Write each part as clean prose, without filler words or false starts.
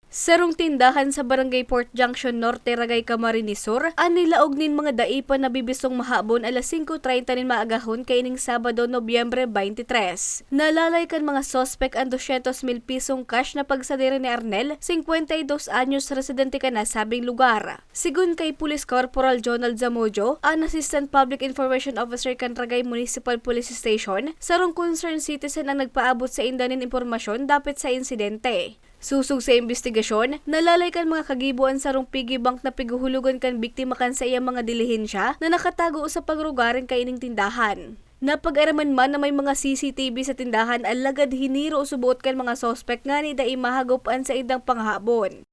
Sarong tindahan sa Barangay Port Junction Norte, Ragay, Camarines Sur, anilaog nin mga daipa na bibisong mahabon alas 5:30 nin maagahon kaining Sabado, Nobyembre 23. Nalalay kan mga sospek ang 200,000 pisong cash na pagsadira ni Arnel, 52 anyos, residente ka na sabing lugar. Sigun kay Police Corporal Jonald Zamudio, an Assistant Public Information Officer kan Ragay Municipal Police Station, sarong concerned citizen ang nagpaabot sa indanin impormasyon dapit sa insidente. Susug sa investigasyon, nalalay kan mga kagibuan sa piggy bank na piguhulugan kan biktima kan sa iyang mga dilihensya na nakatago sa pagrugaring kaining tindahan. Napag-araman man na may mga CCTV sa tindahan, alagad hiniro subuot kan mga sospek nga ni dai mahagopan sa idang panghabon.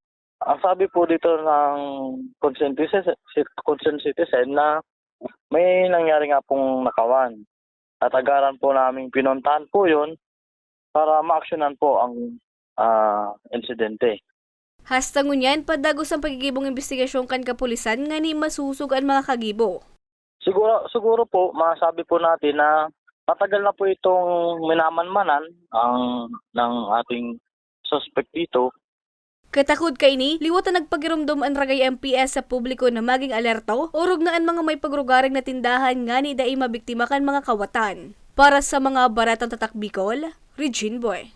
Ang sabi po dito ng concerned citizen na may nangyari nga pong nakawan. Tatagaran po namin pinuntahan po yun para ma-actionan po ang insidente. Hasta ngunyan, padagos ang pagigibong investigasyon kan kapulisan nga ni masusug ang mga kagibo. Siguro po, masabi po natin na matagal na po itong minamanmanan ng ating suspect dito. Katakod kay ni, liwat na nagpagirumdum ang Ragay MPS sa publiko na maging alerto, urog na ang mga may pagrugaring na tindahan nga ni dai mabiktima kan mga kawatan. Para sa mga baratang tatak Bicol, Regine Boy.